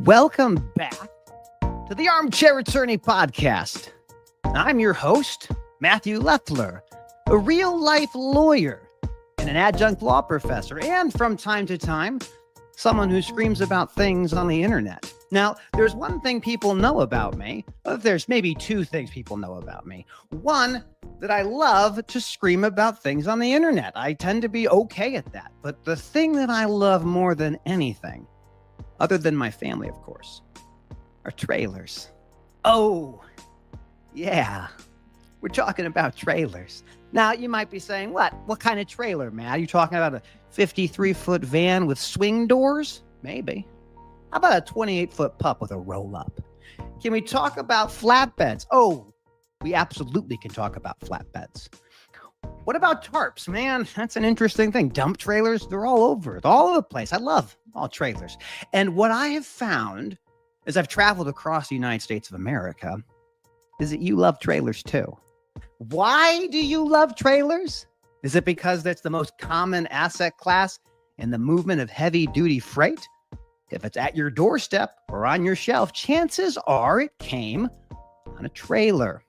Welcome back to the Armchair Attorney Podcast. I'm your host, Matthew Leffler, a real-life lawyer and an adjunct law professor, and from time to time, someone who screams about things on the internet. Now, there's one thing people know about me. There's maybe two things people know about me. One, that I love to scream about things on the internet. I tend to be okay at that. But the thing that I love more than anything, other than my family, of course, are trailers. Oh, yeah. We're talking about trailers. Now, you might be saying, what? What kind of trailer, Matt? Are you talking about a 53-foot van with swing doors? Maybe. How about a 28-foot pup with a roll-up? Can we talk about flatbeds? Oh, we absolutely can talk about flatbeds. What about tarps? Man, that's an interesting thing. Dump trailers, they're all over the place. I love all trailers. And what I have found as I've traveled across the United States of America is that you love trailers too. Why do you love trailers? Is it because that's the most common asset class in the movement of heavy-duty freight? If it's at your doorstep or on your shelf, chances are it came on a trailer.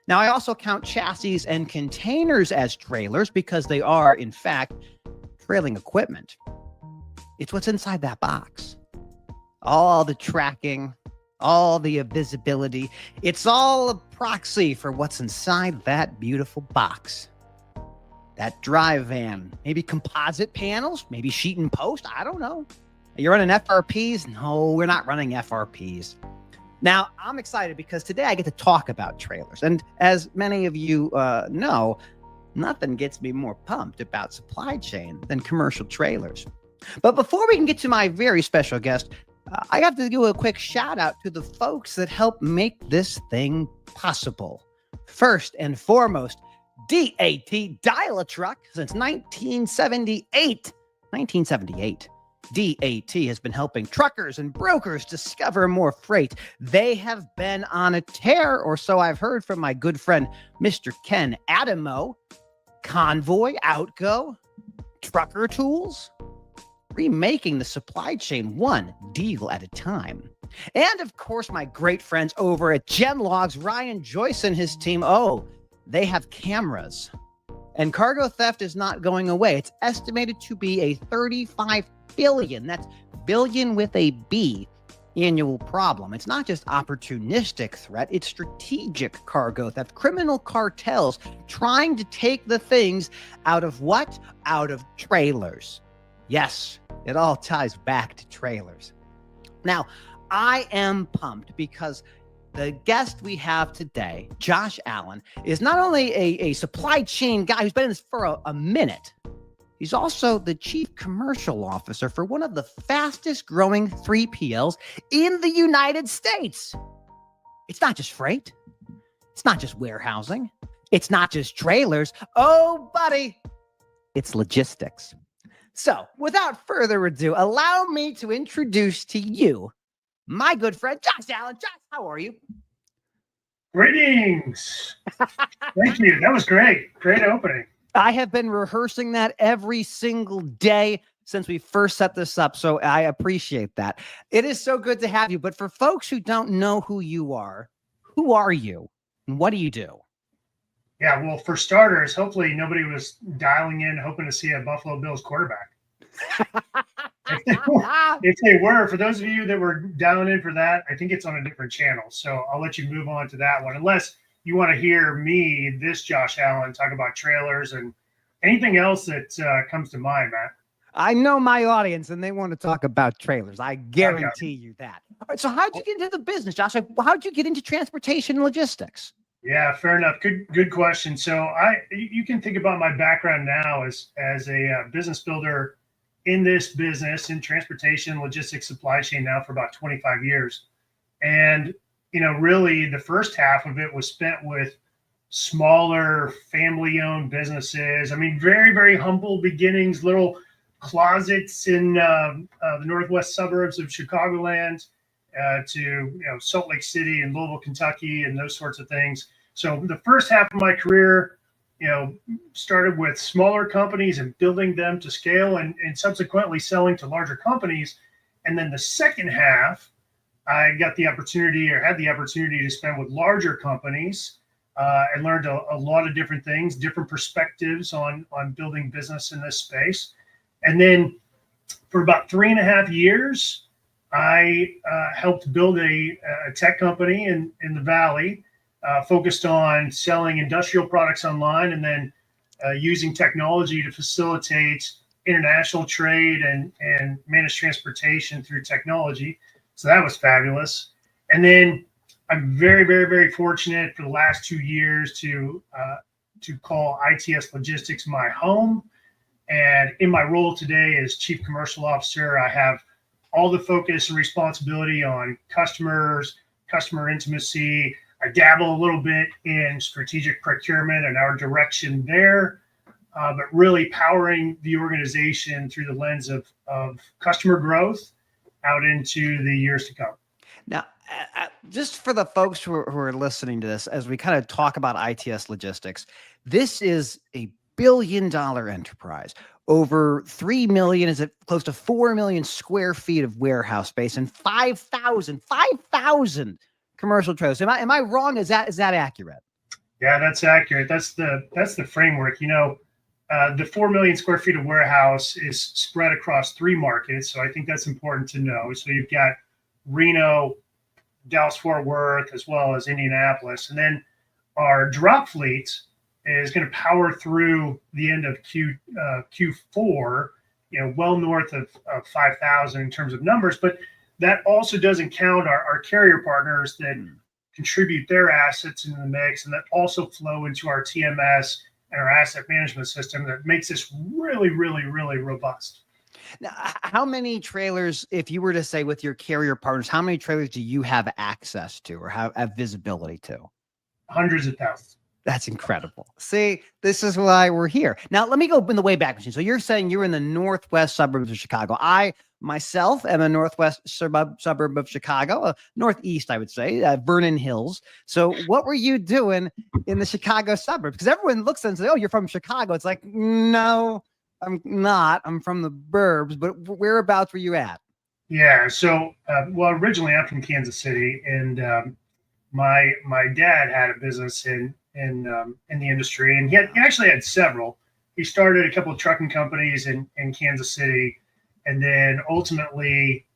Now, I also count chassis and containers as trailers because they are, in fact, trailing equipment. It's what's inside that box. All the tracking, all the visibility. It's all a proxy for what's inside that beautiful box. That drive van, maybe composite panels, maybe sheet and post. I don't know. You're running FRPs? No, we're not running FRPs. Now, I'm excited because today I get to talk about trailers. And as many of you know, nothing gets me more pumped about supply chain than commercial trailers. But before we can get to my very special guest, I have to do a quick shout out to the folks that help make this thing possible. First and foremost, DAT Dial-A-Truck since 1978. 1978. DAT has been helping truckers and brokers discover more freight. They have been on a tear, or so I've heard from my good friend, Mr. Ken Adamo. Convoy, Outgo, Trucker Tools, remaking the supply chain one deal at a time. And of course, my great friends over at Genlogs, Ryan Joyce and his team. Oh, they have cameras. And cargo theft is not going away. It's estimated to be a 35 billion, that's billion with a B, annual problem. It's not just opportunistic threat, it's strategic cargo theft. Criminal cartels trying to take the things out of what? Out of trailers. Yes, it all ties back to trailers. Now, I am pumped because the guest we have today, Josh Allen, is not only a supply chain guy who's been in this for a minute, he's also the chief commercial officer for one of the fastest growing 3PLs in the United States. It's not just freight. It's not just warehousing. It's not just trailers. Oh, buddy, it's logistics. So without further ado, allow me to introduce to you my good friend, Josh Allen. Josh, how are you? Greetings. Thank you. That was great. Great opening. I have been rehearsing that every single day since we first set this up, so I appreciate that. It is so good to have you, but for folks who don't know who you are you and what do you do? Yeah, well, for starters, hopefully nobody was dialing in hoping to see a Buffalo Bills quarterback. If they were, for those of you that were dialing in for that, I think it's on a different channel. So I'll let you move on to that one, unless you want to hear me, this Josh Allen, talk about trailers and anything else that comes to mind, Matt. I know my audience, and they want to talk about trailers. I guarantee you that. All right, so how'd you get into the business, Josh? How'd you get into transportation and logistics? Yeah, fair enough. Good question. So you can think about my background now as a business builder in this business, in transportation, logistics, supply chain now for about 25 years. And, really the first half of it was spent with smaller family-owned businesses. I mean, very, very humble beginnings, little closets in the northwest suburbs of Chicagoland to Salt Lake City and Louisville, Kentucky, and those sorts of things. So the first half of my career, started with smaller companies and building them to scale and subsequently selling to larger companies. And then the second half I got the opportunity or had the opportunity to spend with larger companies and learned a lot of different things, different perspectives on building business in this space. And then for about 3.5 years, I helped build a tech company in the Valley, focused on selling industrial products online and then using technology to facilitate international trade and manage transportation through technology. So that was fabulous. And then I'm very, very, very fortunate for the last 2 years to call ITS Logistics my home. And in my role today as Chief Commercial Officer, I have all the focus and responsibility on customers, customer intimacy. I dabble a little bit in strategic procurement and our direction there, but really powering the organization through the lens of customer growth out into the years to come. Now, just for the folks who are listening to this, as we kind of talk about ITS Logistics, this is a billion-dollar enterprise. Over 3 million, is it close to 4 million square feet of warehouse space and 5,000 commercial trailers. Am I wrong? Is that accurate? Yeah, that's accurate. That's the framework. The 4 million square feet of warehouse is spread across 3 markets. So I think that's important to know. So you've got Reno, Dallas-Fort Worth, as well as Indianapolis. And then our drop fleet is going to power through the end of Q4, well north of 5,000 in terms of numbers. But that also doesn't count our carrier partners that contribute their assets into the mix and that also flow into our TMS and our asset management system that makes this really, really, really robust. Now, how many trailers, if you were to say with your carrier partners, how many trailers do you have access to or have visibility to? Hundreds of thousands. That's incredible. See, this is why we're here. Now, let me go in the Wayback Machine. So you're saying you're in the northwest suburbs of Chicago. I myself am a northwest suburb of Chicago, northeast, I would say, Vernon Hills. So what were you doing in the Chicago suburbs? Because everyone looks and says, oh, you're from Chicago. It's like, no, I'm not. I'm from the burbs. But whereabouts were you at? Yeah. So, well, originally I'm from Kansas City, and my dad had a business in the industry, and he actually had several. He started a couple of trucking companies in Kansas City, and then ultimately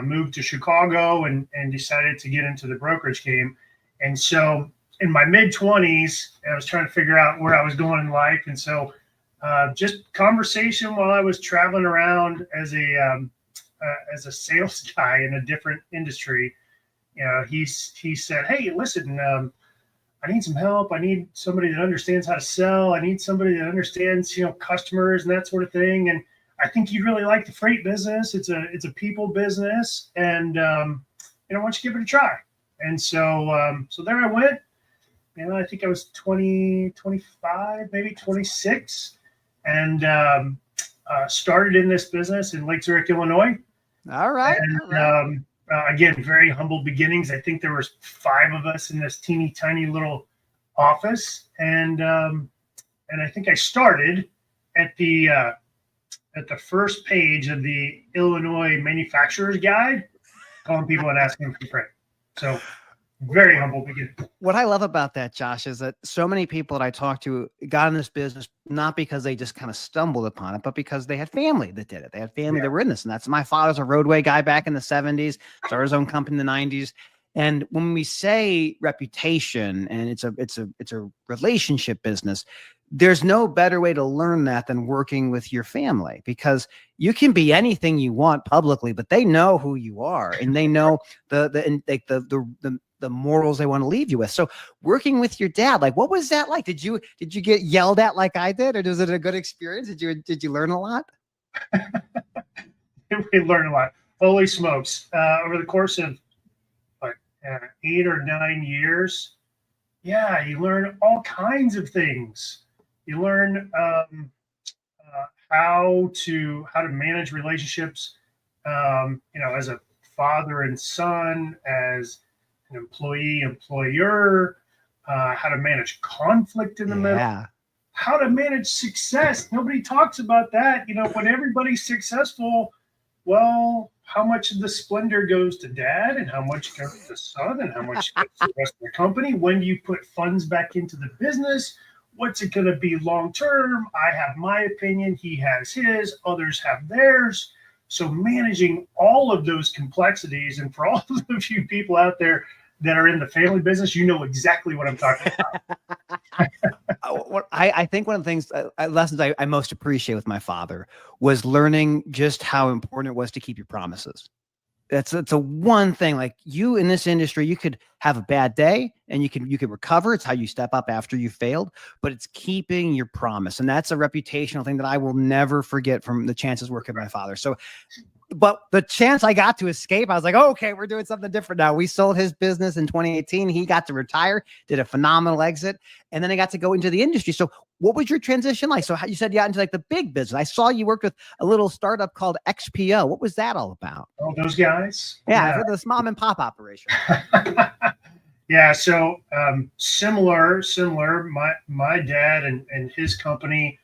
moved to Chicago and decided to get into the brokerage game. And so in my mid-20s, I was trying to figure out where I was going in life. And so just conversation while I was traveling around as a sales guy in a different industry. He said, hey, listen, I need some help. I need somebody that understands how to sell. I need somebody that understands, customers and that sort of thing. And I think you'd really like the freight business. It's a people business, and why don't you give it a try? And so there I went. I think I was 25, maybe 26, and started in this business in Lake Zurich, Illinois. All right. And, again, very humble beginnings. I think there was 5 of us in this teeny tiny little office, and I think I started at the first page of the Illinois Manufacturer's Guide, calling people and asking for freight. So very humble beginning. What I love about that, Josh, is that so many people that I talked to got in this business not because they just kind of stumbled upon it, but because they had family that did it. They had family that were in this. And that's my father's a roadway guy back in the 70s, started his own company in the 90s. And when we say reputation and it's a relationship business, there's no better way to learn that than working with your family, because you can be anything you want publicly, but they know who you are and they know the morals they want to leave you with. So working with your dad, like, what was that like? Did you get yelled at like I did, or was it a good experience? Did you learn a lot? We learned a lot. Holy smokes. Over the course of 8 or 9 years, you learn all kinds of things. You learn how to manage relationships, as a father and son, as an employee, employer, how to manage conflict in the middle, how to manage success. Nobody talks about that. When everybody's successful, well, how much of the splendor goes to dad and how much goes to son and how much goes to the rest of the company? When do you put funds back into the business? What's it going to be long term? I have my opinion. He has his. Others have theirs. So managing all of those complexities, and for all of you people out there that are in the family business, you know exactly what I'm talking about. I think one of the things, lessons I most appreciate with my father was learning just how important it was to keep your promises. It's a one thing. Like, you in this industry, you could have a bad day and you can recover. It's how you step up after you failed, but it's keeping your promise. And that's a reputational thing that I will never forget from the chances working with my father. So, but the chance I got to escape, I was like, oh, okay, we're doing something different now. We sold his business in 2018. He got to retire, did a phenomenal exit, and then I got to go into the industry. So what was your transition like? So how, you said you got into like the big business. I saw you worked with a little startup called XPO. What was that all about? Oh, those guys? Yeah. This mom and pop operation. Yeah. So similar. My dad and his company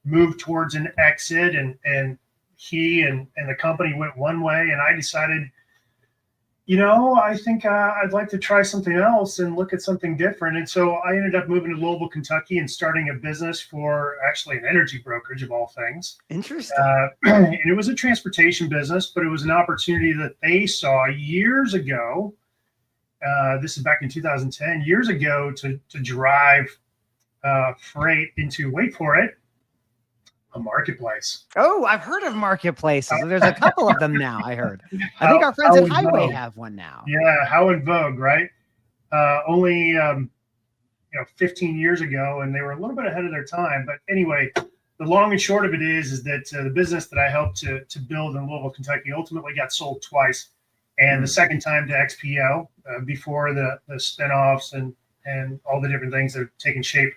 moved towards an exit, and he and the company went one way, and I decided, I think I'd like to try something else and look at something different. And so I ended up moving to Louisville, Kentucky, and starting a business for actually an energy brokerage of all things. Interesting. And it was a transportation business, but it was an opportunity that they saw years ago. This is back in 2010, years ago, to drive freight into, wait for it, a marketplace. Oh, I've heard of marketplaces. There's a couple of them now, I heard. I think our friends at Highway have one now. Yeah, how in vogue, right? Only 15 years ago, and they were a little bit ahead of their time. But anyway, the long and short of it is that the business that I helped to build in Louisville, Kentucky, ultimately got sold twice. And the second time to XPO, before the spinoffs and all the different things that have taken shape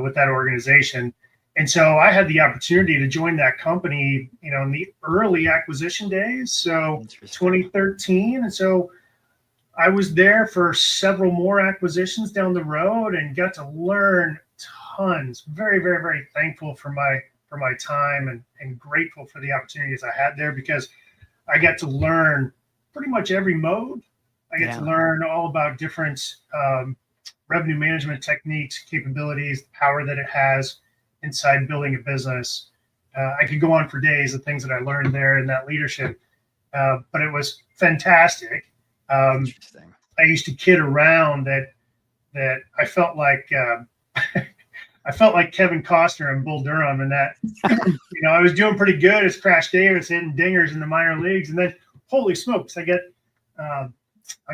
with that organization. And so I had the opportunity to join that company, in the early acquisition days, so 2013. And so I was there for several more acquisitions down the road and got to learn tons. Very, very, very thankful for my time and grateful for the opportunities I had there, because I got to learn pretty much every mode. I get to learn all about different revenue management techniques, capabilities, the power that it has inside building a business. I could go on for days of things that I learned there in that leadership, but it was fantastic. Interesting. I used to kid around that I felt like Kevin Costner and Bull Durham, and that I was doing pretty good as Crash Davis hitting dingers in the minor leagues, and then holy smokes, I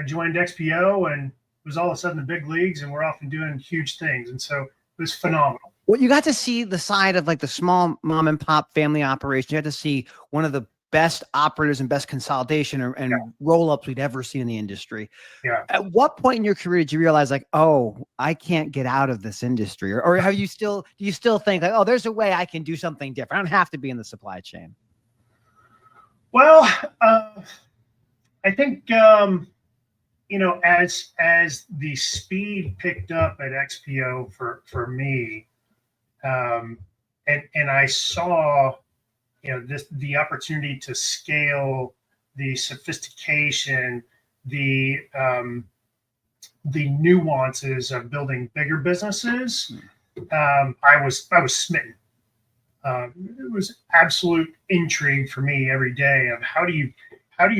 joined XPO and it was all of a sudden the big leagues, and we're off and doing huge things, and so it was phenomenal. Well, you got to see the side of like the small mom and pop family operation. You had to see one of the best operators and best consolidation and roll-ups we'd ever seen in the industry. Yeah. At what point in your career did you realize, like, oh, I can't get out of this industry? Or do you still think like, oh, there's a way I can do something different? I don't have to be in the supply chain. Well, I think, as the speed picked up at XPO for me, and I saw, the opportunity to scale, the sophistication, the nuances of building bigger businesses, I was smitten. It was absolute intrigue for me every day of how do you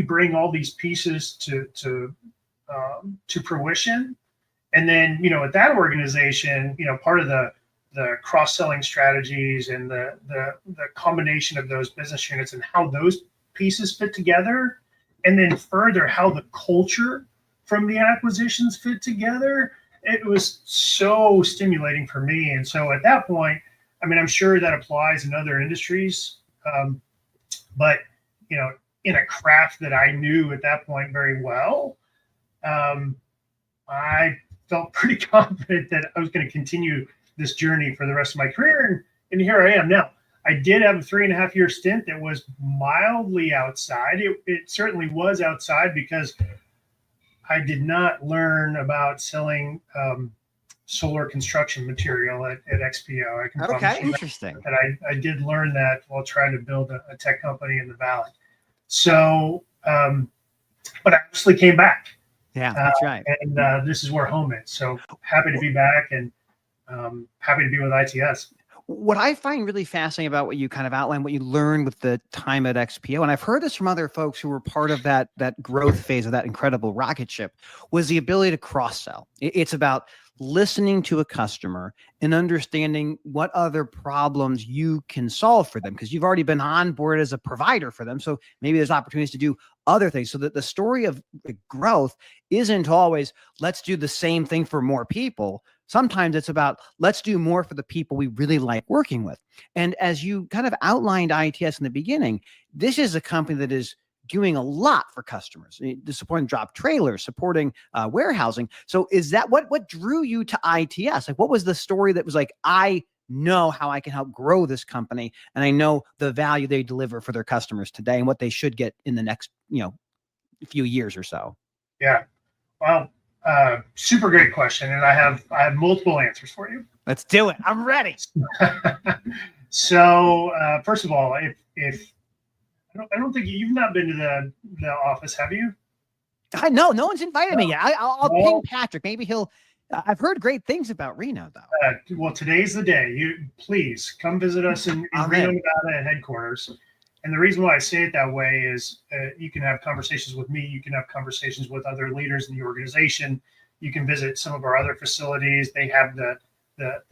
bring all these pieces to fruition, and then at that organization, part of the cross-selling strategies and the combination of those business units and how those pieces fit together, and then further how the culture from the acquisitions fit together. It was so stimulating for me. And so at that point, I'm sure that applies in other industries, but in a craft that I knew at that point very well, I felt pretty confident that I was going to continue this journey for the rest of my career. And here I am now. I did have a 3.5-year stint that was mildly outside. It certainly was outside because I did not learn about selling solar construction material at XPO. I can interesting. that I did learn that while trying to build a tech company in the Valley. So, but I actually came back. Yeah, that's right. And this is where home is. So happy to be back, and happy to be with ITS. What I find really fascinating about what you kind of outlined, what you learned with the time at XPO, and I've heard this from other folks who were part of that growth phase of that incredible rocket ship, was the ability to cross-sell. It's about listening to a customer and understanding what other problems you can solve for them, because you've already been on board as a provider for them. So maybe there's opportunities to do other things, so that the story of growth isn't always let's do the same thing for more people. Sometimes it's about let's do more for the people we really like working with. And as you kind of outlined ITS in the beginning, this is a company that is doing a lot for customers, supporting drop trailers, supporting warehousing. So is that what drew you to ITS? Like, what was the story that was like, I know how I can help grow this company, and I know the value they deliver for their customers today and what they should get in the next, few years or so? Yeah. Well, super great question, and I have multiple answers for you. Let's do it. I'm ready. So first of all, if I don't think you've not been to the office, have you? I know no one's invited me yet. I'll Well, ping Patrick. Maybe he'll. I've heard great things about Reno, though. well, today's the day. You please come visit us in Reno, Nevada at headquarters. And the reason why I say it that way is you can have conversations with me. You can have conversations with other leaders in the organization. You can visit some of our other facilities. They have the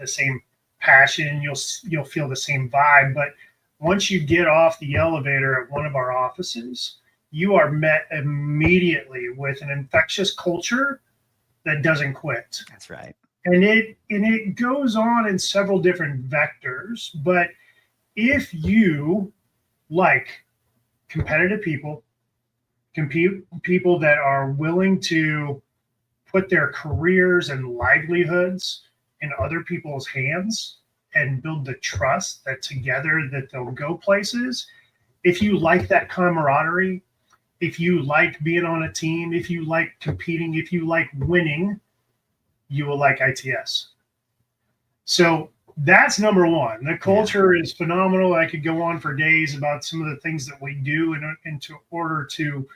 same passion. You'll feel the same vibe. But once you get off the elevator at one of our offices, you are met immediately with an infectious culture that doesn't quit. That's right. And it goes on in several different vectors. But if you like competitive people that are willing to put their careers and livelihoods in other people's hands and build the trust that together that they'll go places. If you like that camaraderie, if you like being on a team, if you like competing, if you like winning, you will like ITS. So that's number one. The culture is phenomenal. I could go on for days about some of the things that we do in order to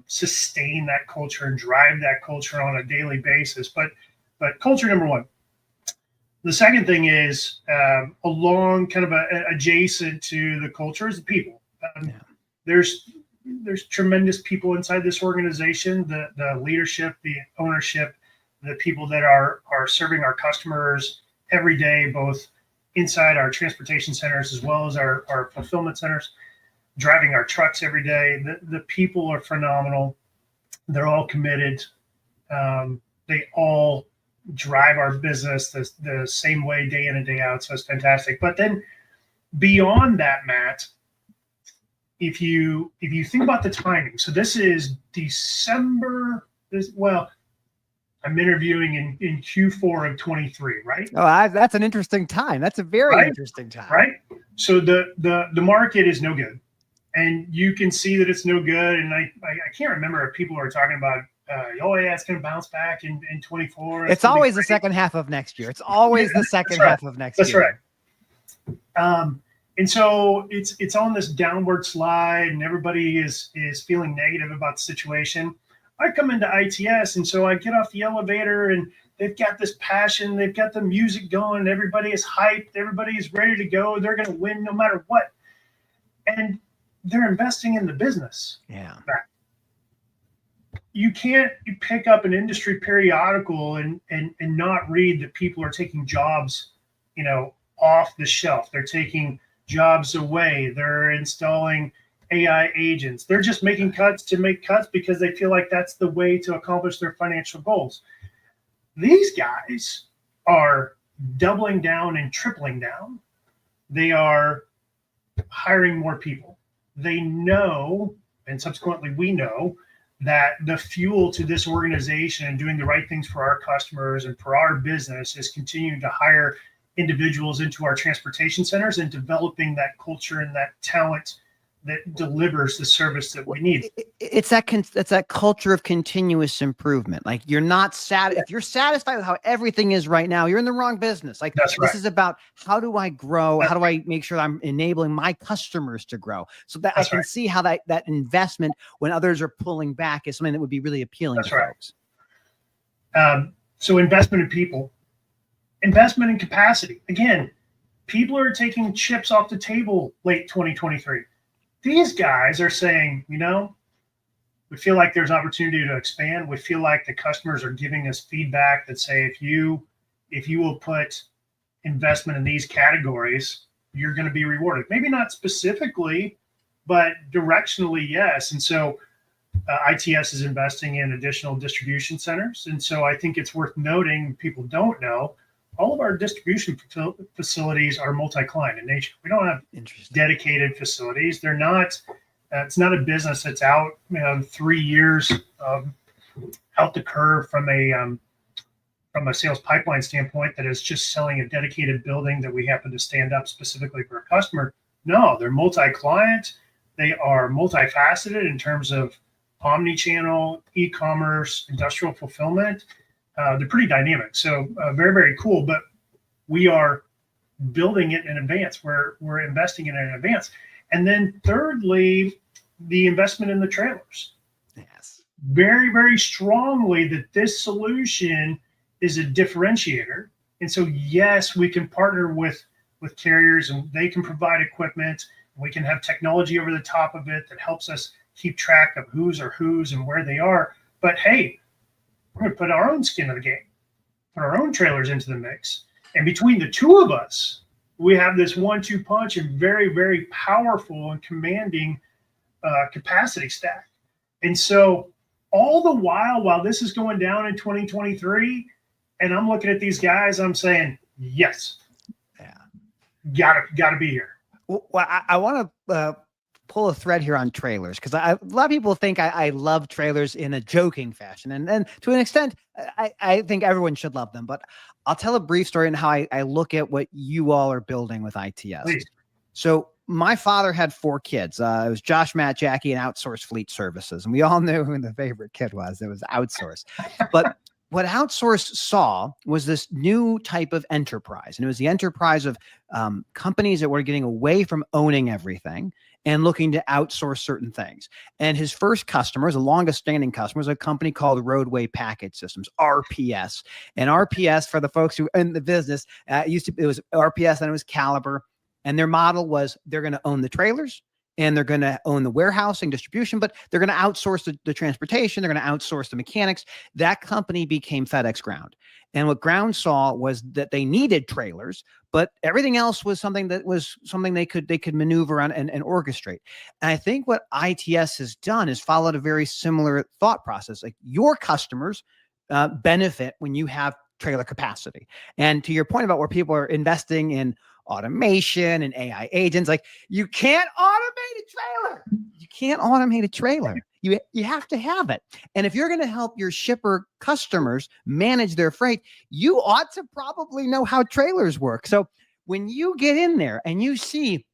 sustain that culture and drive that culture on a daily basis. But culture number one. The second thing is along kind of adjacent to the culture is the people. There's tremendous people inside this organization, the leadership, the ownership, the people that are serving our customers every day, both inside our transportation centers as well as our fulfillment centers, driving our trucks every day. The people are phenomenal. They're all committed. They all drive our business the same way day in and day out. So it's fantastic. But then beyond that, Matt, if you think about the timing, so this is December. I'm interviewing in Q4 of 23, right? Oh, that's an interesting time. That's a very interesting time, right? So the market is no good, and you can see that it's no good. And I can't remember if people are talking about, it's going to bounce back in 24. It's always the second half of next year. It's always the second half of next year. That's right. And so it's on this downward slide, and everybody is feeling negative about the situation. I come into ITS, and so I get off the elevator, and they've got this passion. They've got the music going. Everybody is hyped. Everybody is ready to go. They're going to win no matter what. And they're investing in the business. Yeah. You can't pick up an industry periodical and not read that people are taking jobs, off the shelf. They're taking jobs away. They're installing AI agents. They're just making cuts to make cuts because they feel like that's the way to accomplish their financial goals. These guys are doubling down and tripling down. They are hiring more people. They know, and subsequently we know, that the fuel to this organization and doing the right things for our customers and for our business is continuing to hire individuals into our transportation centers and developing that culture and that talent that delivers the service that we need. It's that culture of continuous improvement. Like you're not sad. If you're satisfied with how everything is right now, you're in the wrong business. Like That's this right. is about how do I grow? How do I make sure I'm enabling my customers to grow so that That's I can right. see how that investment when others are pulling back is something that would be really appealing That's to right. folks. So investment in people, investment in capacity. Again, people are taking chips off the table late 2023. These guys are saying, we feel like there's opportunity to expand. We feel like the customers are giving us feedback that say, if you will put investment in these categories, you're going to be rewarded. Maybe not specifically, but directionally, yes. And so ITS is investing in additional distribution centers. And so I think it's worth noting, people don't know, all of our distribution facilities are multi-client in nature. We don't have dedicated facilities. They're not, it's not a business that's out 3 years out the curve from a sales pipeline standpoint that is just selling a dedicated building that we happen to stand up specifically for a customer. No, they're multi-client. They are multifaceted in terms of omni-channel, e-commerce, industrial fulfillment. They're pretty dynamic. So very, very cool. But we are building it in advance. We're investing in it in advance. And then thirdly, the investment in the trailers. Yes. Very, very strongly that this solution is a differentiator. And so, yes, we can partner with carriers and they can provide equipment. We can have technology over the top of it that helps us keep track of whose and where they are. But hey, we're going to put our own skin in the game, put our own trailers into the mix. And between the two of us, we have this 1-2 punch and very, very powerful and commanding capacity stack. And so all the while this is going down in 2023, and I'm looking at these guys, I'm saying, yes, gotta be here. Well, I want to pull a thread here on trailers because a lot of people think I love trailers in a joking fashion, and to an extent, I think everyone should love them. But I'll tell a brief story on how I look at what you all are building with ITS. Please. So my father had 4 kids. It was Josh, Matt, Jackie, and Outsourced Fleet Services, and we all knew who the favorite kid was. It was Outsourced, but what Outsourced saw was this new type of enterprise, and it was the enterprise of companies that were getting away from owning everything and looking to outsource certain things. And his first customers, the longest standing customer, was a company called Roadway Package Systems, RPS. And RPS, for the folks who are in the business, it was RPS, then it was Caliber. And their model was they're going to own the trailers and they're going to own the warehousing distribution, but they're going to outsource the transportation. They're going to outsource the mechanics. That company became FedEx Ground. And what Ground saw was that they needed trailers, but everything else was something they could maneuver on and orchestrate. And I think what ITS has done is followed a very similar thought process. Like your customers benefit when you have trailer capacity. And to your point about where people are investing in automation and AI agents, like you can't automate a trailer. You can't automate a trailer. You have to have it. And if you're going to help your shipper customers manage their freight, you ought to probably know how trailers work. So when you get in there and you see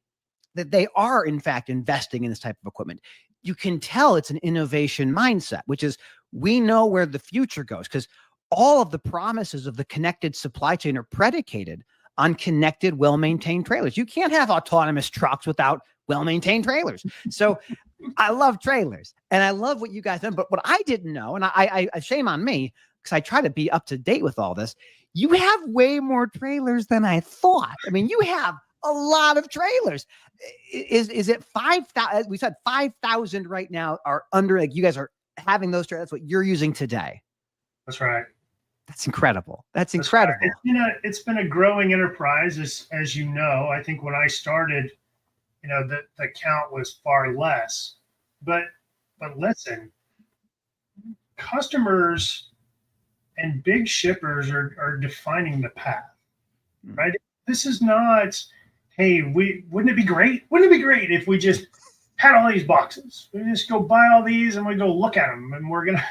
that they are in fact investing in this type of equipment, you can tell it's an innovation mindset, which is we know where the future goes because all of the promises of the connected supply chain are predicated on connected, well-maintained trailers. You can't have autonomous trucks without well-maintained trailers. So I love trailers and I love what you guys done. But what I didn't know, and I shame on me because I try to be up to date with all this, you have way more trailers than I thought. I mean, you have a lot of trailers. Is it 5,000? We said 5,000 right now are under, like you guys are having those trailers. That's what you're using today. That's right. That's incredible. That's incredible. Right. It's been a growing enterprise, as you know. I think when I started, the count was far less. But listen, customers and big shippers are defining the path, right? This is not, hey, wouldn't it be great? Wouldn't it be great if we just had all these boxes? We just go buy all these and we go look at them, and we're gonna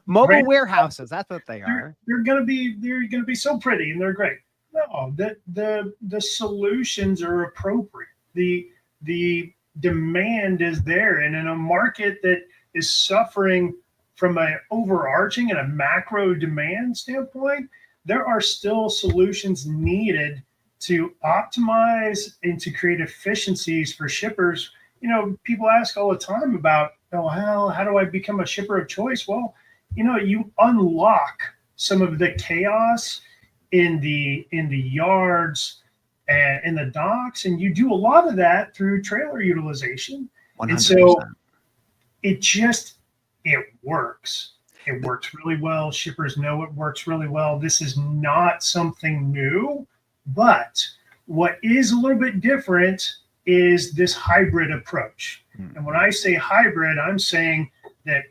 mobile warehouses. That's what they are. They're gonna be so pretty and they're great. No, the solutions are appropriate. The demand is there. And in a market that is suffering from an overarching and a macro demand standpoint, there are still solutions needed to optimize and to create efficiencies for shippers. You know, people ask all the time about, oh, how do I become a shipper of choice? Well, you know, you unlock some of the chaos in the yards and in the docks, and you do a lot of that through trailer utilization. 100%. And so it works. It works really well. Shippers know it works really well. This is not something new, but what is a little bit different is this hybrid approach. And when I say hybrid, I'm saying that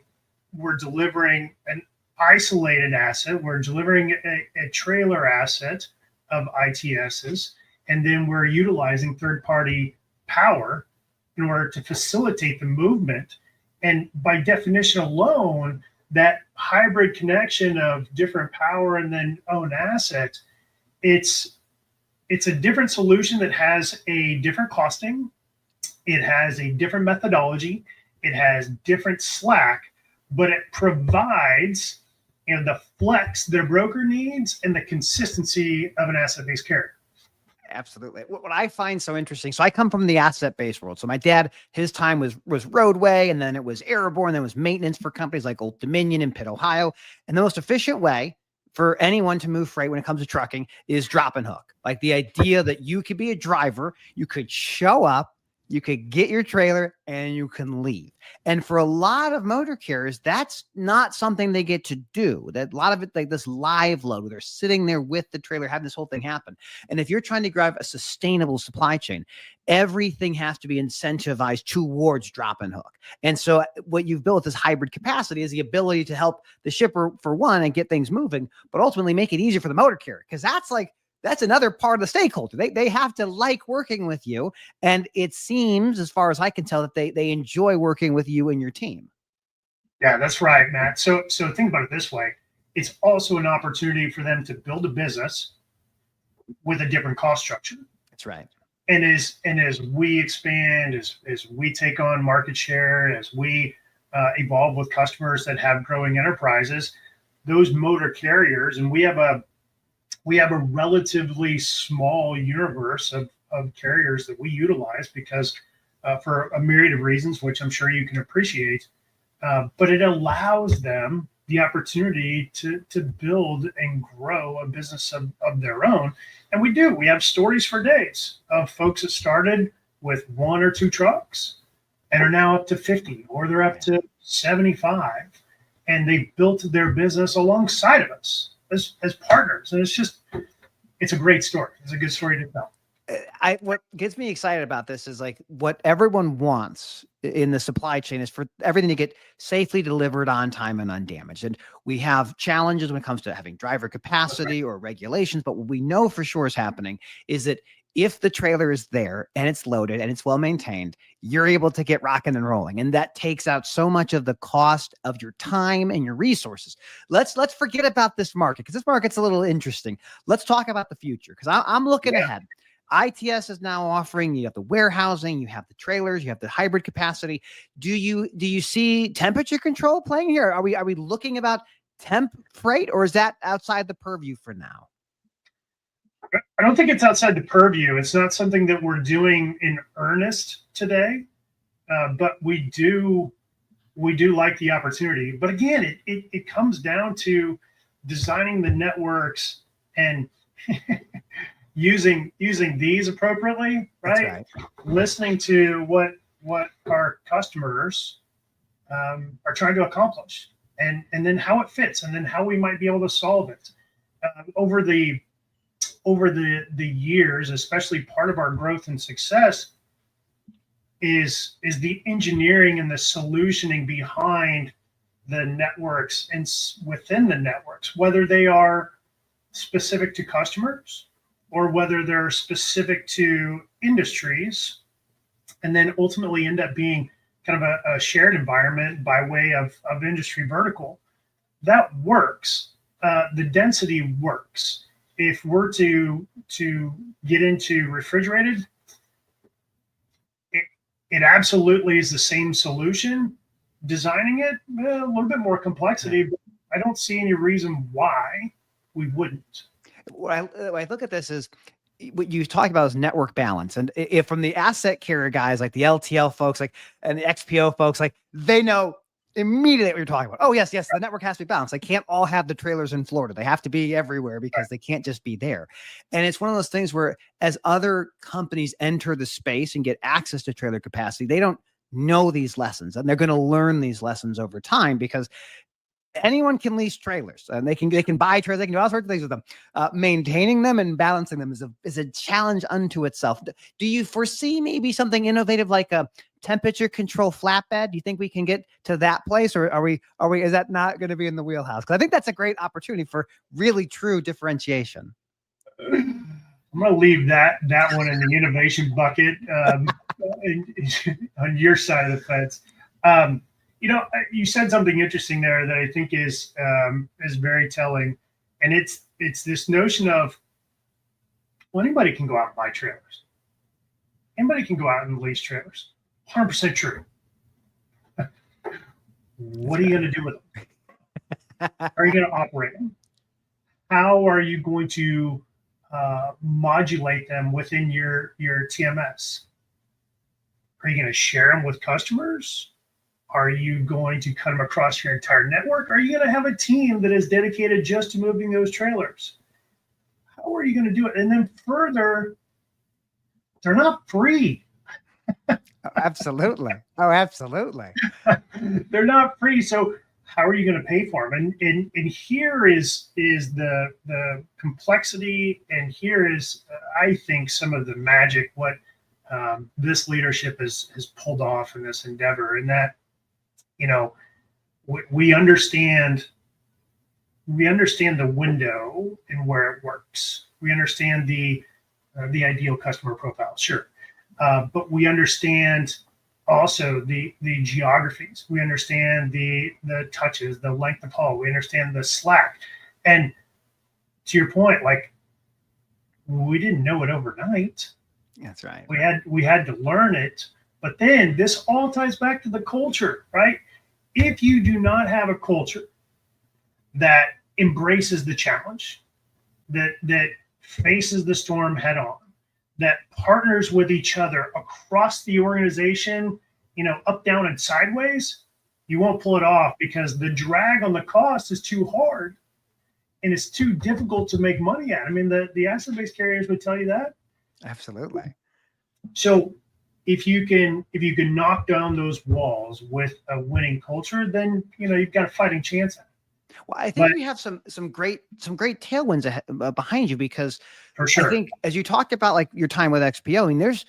we're delivering an isolated asset, we're delivering a trailer asset of ITSs, and then we're utilizing third-party power in order to facilitate the movement. And by definition alone, that hybrid connection of different power and then own asset, it's a different solution that has a different costing. It has a different methodology. It has different slack, but it provides, you know, the flex that a broker needs and the consistency of an asset-based carrier. Absolutely. What I find so interesting, so I come from the asset-based world. So my dad, his time was roadway, and then it was airborne, then it was maintenance for companies like Old Dominion in Pitt, Ohio. And the most efficient way for anyone to move freight when it comes to trucking is drop and hook. Like the idea that you could be a driver, you could show up, you could get your trailer, and you can leave. And for a lot of motor carriers, that's not something they get to do. That a lot of it, like this live load, where they're sitting there with the trailer, having this whole thing happen. And if you're trying to drive a sustainable supply chain, everything has to be incentivized towards drop and hook. And so what you've built, this hybrid capacity, is the ability to help the shipper, for one, and get things moving, but ultimately make it easier for the motor carrier. Because that's another part of the stakeholder. They have to like working with you. And it seems, as far as I can tell, that they enjoy working with you and your team. Yeah, that's right, Matt. So think about it this way. It's also an opportunity for them to build a business with a different cost structure. That's right. And as we expand, as we take on market share, as we evolve with customers that have growing enterprises, those motor carriers, and we have a relatively small universe of carriers that we utilize because for a myriad of reasons, which I'm sure you can appreciate, but it allows them the opportunity to build and grow a business of their own. And we have stories for days of folks that started with 1 or 2 trucks and are now up to 50, or they're up to 75, and they built their business alongside of us as partners. And it's a great story. It's a good story to tell. What gets me excited about this is like what everyone wants in the supply chain is for everything to get safely delivered on time and undamaged. And we have challenges when it comes to having driver capacity or regulations. But what we know for sure is happening is that if the trailer is there and it's loaded and it's well maintained, you're able to get rocking and rolling. And that takes out so much of the cost of your time and your resources. Let's forget about this market, because this market's a little interesting. Let's talk about the future, because I'm looking ahead. ITS is now offering, you have the warehousing, you have the trailers, you have the hybrid capacity. Do you see temperature control playing here? Are we looking about temp freight, or is that outside the purview for now? I don't think it's outside the purview. It's not something that we're doing in earnest today, but we do like the opportunity. But again, it comes down to designing the networks and using these appropriately, right? Listening to what our customers are trying to accomplish, and then how it fits, and then how we might be able to solve it over the years. Especially part of our growth and success is the engineering and the solutioning behind the networks and within the networks, whether they are specific to customers or whether they're specific to industries, and then ultimately end up being kind of a shared environment by way of industry vertical. That works. The density works. If we're to get into refrigerated, it absolutely is the same solution. Designing it, a little bit more complexity, but I don't see any reason why we wouldn't. When I look at this is what you talk about is network balance. And if from the asset carrier guys, like the LTL folks, like, and the XPO folks, like they know immediately what you're talking about. Oh yes, the network has to be balanced. They can't all have the trailers in Florida. They have to be everywhere because they can't just be there. And it's one of those things where as other companies enter the space and get access to trailer capacity, they don't know these lessons, and they're going to learn these lessons over time, because anyone can lease trailers and they can buy trailers. They can do all sorts of things with them. Maintaining them and balancing them is a challenge unto itself. Do you foresee maybe something innovative like a temperature control flatbed? Do you think we can get to that place, or is that not going to be in the wheelhouse? Because I think that's a great opportunity for really true differentiation. I'm going to leave that one in the innovation bucket on your side of the fence. You said something interesting there that I think is very telling, and it's this notion of, well, anybody can go out and buy trailers. Anybody can go out and lease trailers. 100% true. What are you going to do with them? Are you going to operate them? How are you going to modulate them within your TMS? Are you going to share them with customers? Are you going to cut them across your entire network? Are you going to have a team that is dedicated just to moving those trailers? How are you going to do it? And then further, they're not free. Absolutely. Oh, absolutely. They're not free. So how are you going to pay for them? And here is the complexity, and here is, I think, some of the magic, what this leadership has pulled off in this endeavor, and that, we understand the window and where it works. We understand the ideal customer profile, sure, but we understand also the geographies. We understand the touches, the length of haul. We understand the slack. And to your point, like, we didn't know it overnight. That's right. We had to learn it. But then this all ties back to the culture, right? If you do not have a culture that embraces the challenge, that faces the storm head on, that partners with each other across the organization, up, down, and sideways, you won't pull it off, because the drag on the cost is too hard and it's too difficult to make money at. I mean, the asset-based carriers would tell you that. Absolutely. So if you can knock down those walls with a winning culture, then you've got a fighting chance at it. Well, I think we have some great tailwinds behind you, because for sure, I think, as you talked about, like your time with XPO, I mean, there's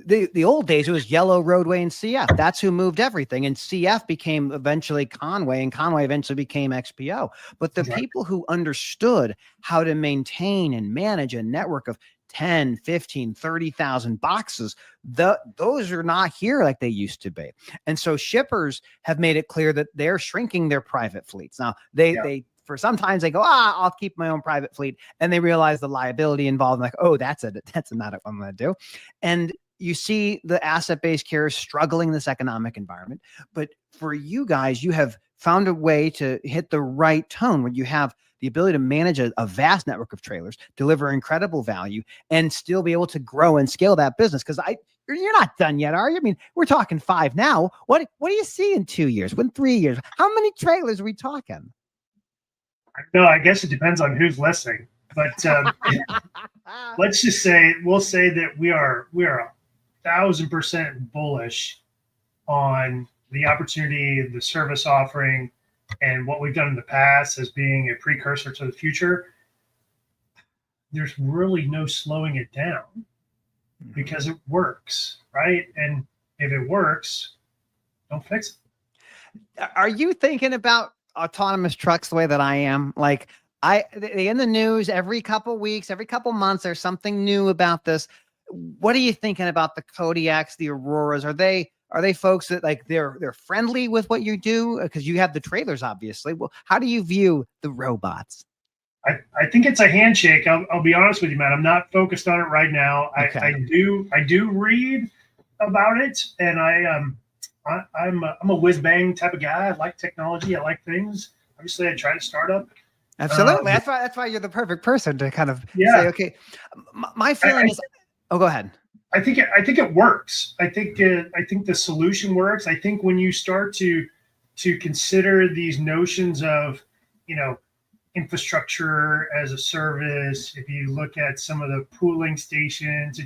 the old days, it was Yellow, Roadway, and CF. That's who moved everything. And CF became eventually Conway, and Conway eventually became XPO. But the people who understood how to maintain and manage a network of 10, 15, 30,000 boxes, those are not here like they used to be. And so shippers have made it clear that they're shrinking their private fleets. Now, they for sometimes they go, I'll keep my own private fleet. And they realize the liability involved. And like, oh, that's not what I'm going to do. And you see the asset-based carriers struggling in this economic environment. But for you guys, you have found a way to hit the right tone where you have the ability to manage a vast network of trailers, deliver incredible value, and still be able to grow and scale that business. Because you're not done yet, are you? I mean, we're talking 5 now. What do you see in 2 years? In 3 years? How many trailers are we talking? No, I guess it depends on who's listening. But let's just say, we'll say that we are 1,000% bullish on the opportunity, the service offering, and what we've done in the past as being a precursor to the future. There's really no slowing it down, because it works, right? And if it works, don't fix it. Are you thinking about autonomous trucks the way that I am? Like, they in the news every couple weeks, every couple months, there's something new about this. What are you thinking about the Kodiaks, the Auroras? Are they folks that, like, they're friendly with what you do? Because you have the trailers, obviously. Well, how do you view the robots? I think it's a handshake. I'll be honest with you, man. I'm not focused on it right now. Okay. I do read about it, and I'm a whiz bang type of guy. I like technology. I like things. Obviously, I tried a startup. Absolutely. That's why you're the perfect person to kind of say, Yeah. okay, my feeling is, oh, go ahead. I think it works. I think the solution works. I think when you start to consider these notions of, you know, infrastructure as a service, if you look at some of the pooling stations,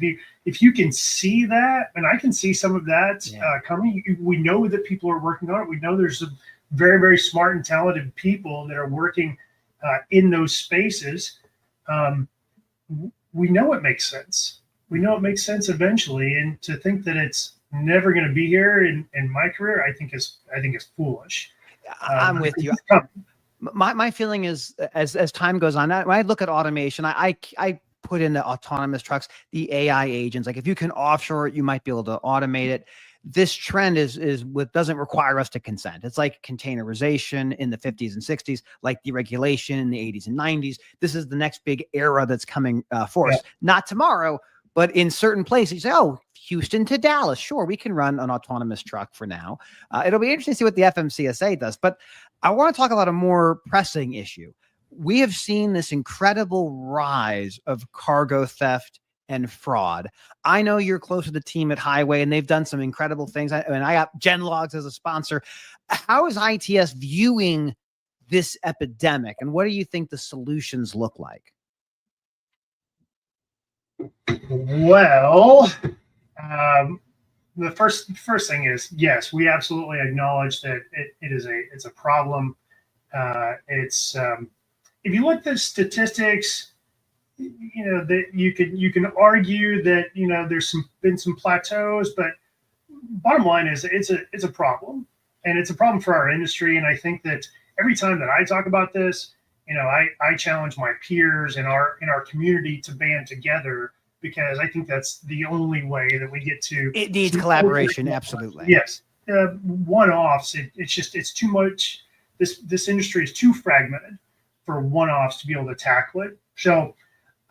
if you can see that, and I can see some of that coming. We know that people are working on it. We know there's some very, very smart and talented people that are working in those spaces. We know it makes sense. We know it makes sense eventually, and to think that it's never going to be here in my career, I think is foolish. I'm with you. My feeling is, as time goes on, when I look at automation, I put in the autonomous trucks, the AI agents. Like if you can offshore it, you might be able to automate it. This trend is what doesn't require us to consent. It's like containerization in the 50s and 60s, like deregulation in the 80s and 90s. This is the next big era that's coming for us. Not tomorrow, but in certain places, you say, oh, Houston to Dallas, sure, we can run an autonomous truck for now. It'll be interesting to see what the FMCSA does. But I want to talk about a more pressing issue. We have seen this incredible rise of cargo theft and fraud. I know you're close to the team at Highway, and they've done some incredible things. I got Genlogs as a sponsor. How is ITS viewing this epidemic, and what do you think the solutions look like? Well, the first thing is, yes, we absolutely acknowledge that it's a problem. If you look at the statistics, you know that you can argue that, you know, there's been some plateaus, but bottom line is it's a problem, and it's a problem for our industry. And I think that every time that I talk about this, you know, I challenge my peers in our community to band together, because I think that's the only way that we get to. It needs collaboration, absolutely. Yes, one-offs. It's too much. This industry is too fragmented for one-offs to be able to tackle it. So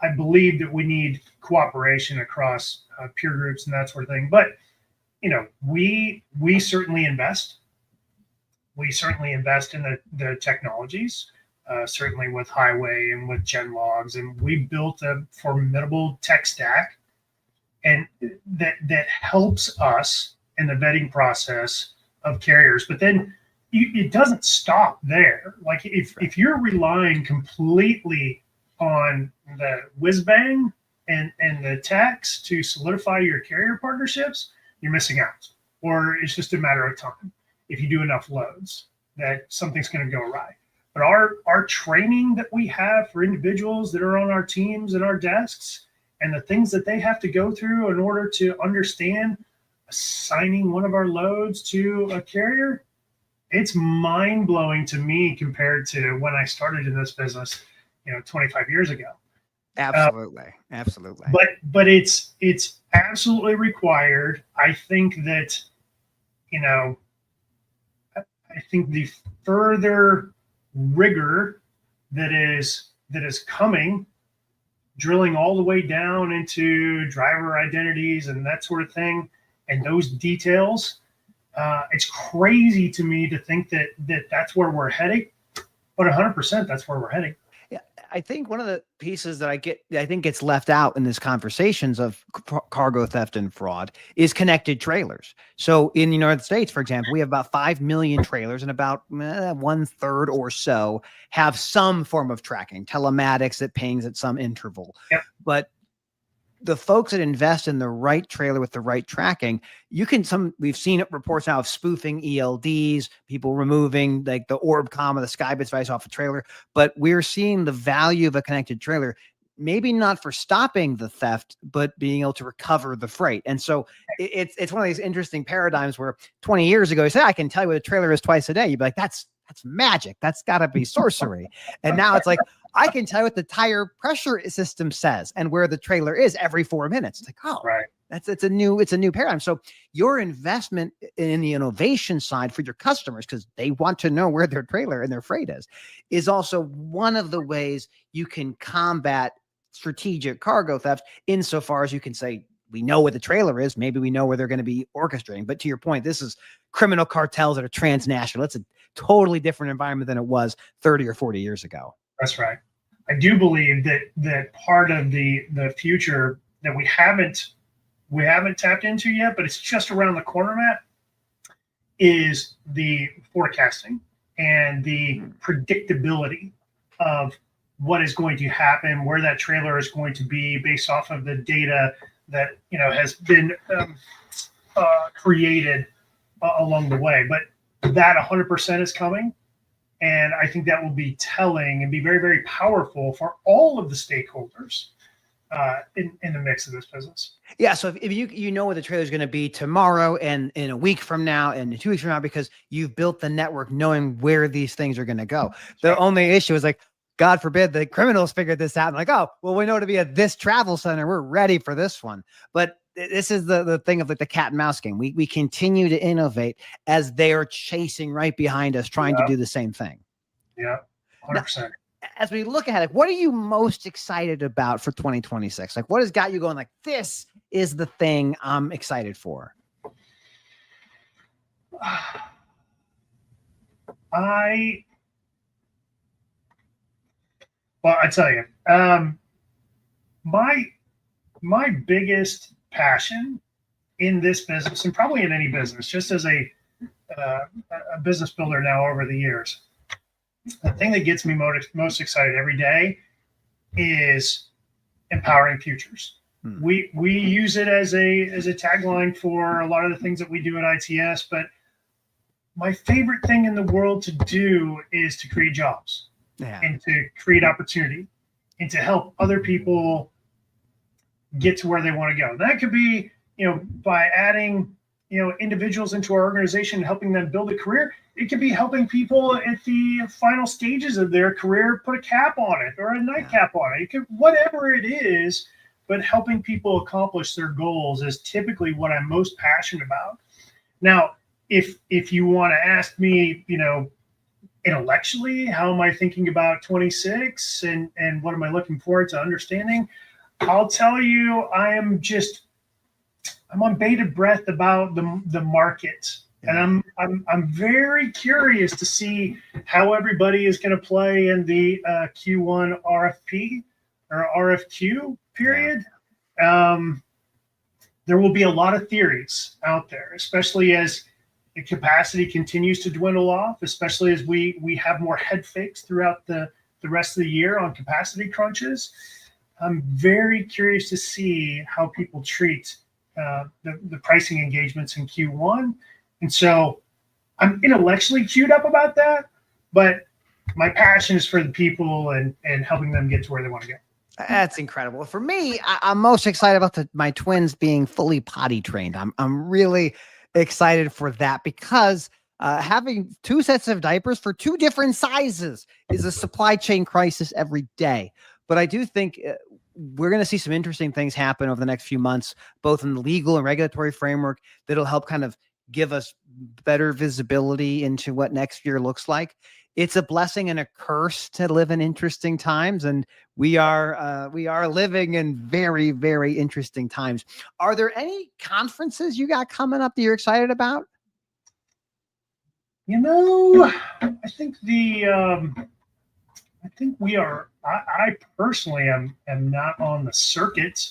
I believe that we need cooperation across peer groups and that sort of thing. But, you know, we certainly invest. We certainly invest in the technologies. Certainly with Highway and with Genlogs, and we built a formidable tech stack, and that helps us in the vetting process of carriers. But then it doesn't stop there. Like if you're relying completely on the whiz bang and the techs to solidify your carrier partnerships, you're missing out, or it's just a matter of time. If you do enough loads, that something's going to go awry. But our training that we have for individuals that are on our teams and our desks, and the things that they have to go through in order to understand assigning one of our loads to a carrier, it's mind-blowing to me compared to when I started in this business, you know, 25 years ago. Absolutely. Absolutely. But it's absolutely required. I think that, you know, I think the further rigor that is coming, drilling all the way down into driver identities and that sort of thing, and those details, it's crazy to me to think that that's where we're heading, but 100% that's where we're heading. Yeah, I think one of the pieces that I think gets left out in this conversations of cargo theft and fraud is connected trailers. So in the United States, for example, we have about 5 million trailers, and about 1/3 or so have some form of tracking, telematics that pings at some interval. Yep. But the folks that invest in the right trailer with the right tracking, we've seen reports now of spoofing ELDs, people removing like the Orbcomm or the Skybit device off a trailer. But we're seeing the value of a connected trailer, maybe not for stopping the theft, but being able to recover the freight. And so it's one of these interesting paradigms where 20 years ago, you say, I can tell you what a trailer is twice a day. You'd be like, that's magic. That's gotta be sorcery. And now it's like, I can tell you what the tire pressure system says and where the trailer is every 4 minutes. It's like, oh, right. It's a new paradigm. So your investment in the innovation side for your customers, because they want to know where their trailer and their freight is also one of the ways you can combat strategic cargo theft, insofar as you can say, we know where the trailer is. Maybe we know where they're going to be orchestrating. But to your point, this is criminal cartels that are transnational. It's a totally different environment than it was 30 or 40 years ago. That's right. I do believe that part of the future that we haven't tapped into yet, but it's just around the corner, Matt, is the forecasting and the predictability of what is going to happen, where that trailer is going to be based off of the data that has been created along the way. But that 100% is coming, and I think that will be telling and be very, very powerful for all of the stakeholders in the mix of this business. Yeah. So if you know where the trailer is going to be tomorrow and in a week from now and 2 weeks from now, because you've built the network knowing where these things are going to go. The only issue is, like, God forbid the criminals figured this out and like, oh, well, we know to be at this travel center. We're ready for this one. But this is the thing of like the cat and mouse game. We continue to innovate as they are chasing right behind us, trying to do the same thing. Yeah, 100%. Now, as we look ahead, like, what are you most excited about for 2026? Like, what has got you going, like, this is the thing I'm excited for? I tell you, my biggest passion in this business, and probably in any business, just as a business builder now over the years, the thing that gets me most excited every day is empowering futures. We use it as a tagline for a lot of the things that we do at ITS, but my favorite thing in the world to do is to create jobs and to create opportunity and to help other people get to where they want to go. That could be, by adding, individuals into our organization and helping them build a career. It could be helping people at the final stages of their career put a cap on it or a nightcap on it. It could, whatever it is, but helping people accomplish their goals is typically what I'm most passionate about. Now, if you want to ask me, intellectually, how am I thinking about 26 and what am I looking forward to understanding? I'll tell you, I'm on bated breath about the market. And I'm very curious to see how everybody is going to play in the Q1 RFP or RFQ period. There will be a lot of theories out there, especially as the capacity continues to dwindle off, especially as we have more head fakes throughout the rest of the year on capacity crunches. I'm very curious to see how people treat the pricing engagements in Q1. And so I'm intellectually queued up about that, but my passion is for the people and helping them get to where they want to go. That's incredible. For me, I'm most excited about my twins being fully potty trained. I'm really excited for that because having 2 sets of diapers for 2 different sizes is a supply chain crisis every day. But I do think we're going to see some interesting things happen over the next few months, both in the legal and regulatory framework, that'll help kind of give us better visibility into what next year looks like. It's a blessing and a curse to live in interesting times, and we are living in very, very interesting times. Are there any conferences you got coming up that you're excited about? I think we are. I personally am not on the circuit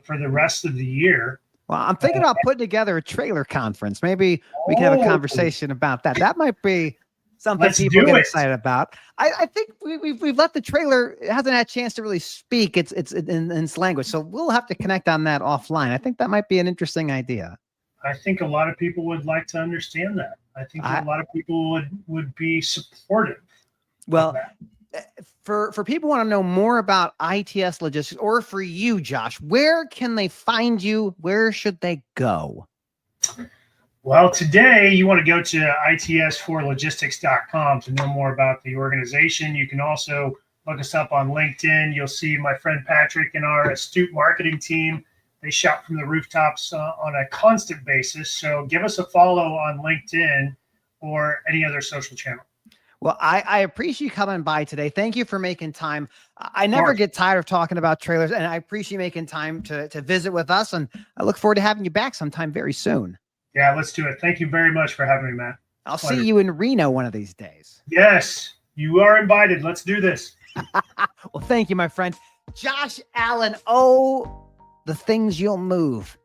for the rest of the year. Well, I'm thinking about putting together a trailer conference. Maybe we can have a conversation about that. That might be something people get excited about. I think we've let the trailer, it hasn't had a chance to really speak it's in its language. So we'll have to connect on that offline. I think that might be an interesting idea. I think a lot of people would like to understand that. I think a lot of people would be supportive. Well, for people who want to know more about ITS Logistics, or for you, Josh, where can they find you? Where should they go? Well, today you want to go to its4logistics.com to know more about the organization. You can also look us up on LinkedIn. You'll see my friend Patrick and our astute marketing team. They shout from the rooftops on a constant basis. So give us a follow on LinkedIn or any other social channel. Well, I appreciate you coming by today. Thank you for making time. I Of never course. get tired of talking about trailers, and I appreciate you making time to visit with us. And I look forward to having you back sometime very soon. Yeah, let's do it. Thank you very much for having me, Matt. I'll see Pleasure. you in Reno one of these days. Yes, you are invited. Let's do this. Well, thank you, my friend. Josh Allen. Oh, the things you'll move.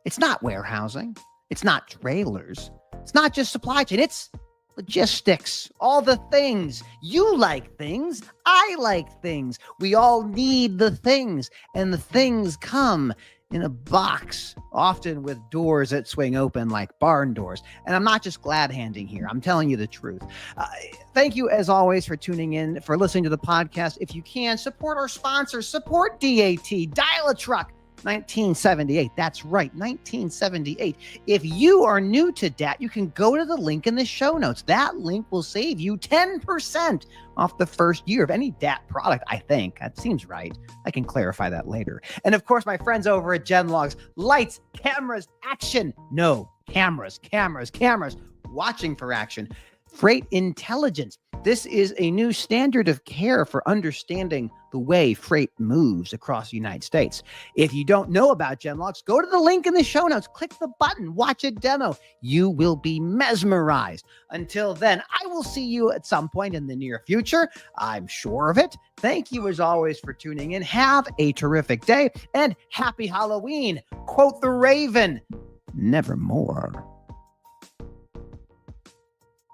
It's not warehousing. It's not trailers. It's not just supply chain. It's logistics, all the things. You like things. I like things. We all need the things, and the things come in a box, often with doors that swing open like barn doors. And I'm not just glad handing here. I'm telling you the truth. Thank you, as always, for tuning in, for listening to the podcast. If you can, support our sponsors, support DAT, Dial a Truck. 1978. That's right, 1978. If you are new to DAT, you can go to the link in the show notes. That link will save you 10% off the first year of any DAT product, I think. That seems right. I can clarify that later. And of course, my friends over at Genlogs, lights, cameras, action. No, cameras. Watching for action. Freight intelligence. This is a new standard of care for understanding the way freight moves across the United States. If you don't know about Genlogs, go to the link in the show notes, click the button, watch a demo. You will be mesmerized. Until then, I will see you at some point in the near future. I'm sure of it. Thank you, as always, for tuning in. Have a terrific day and happy Halloween. Quote the Raven, nevermore.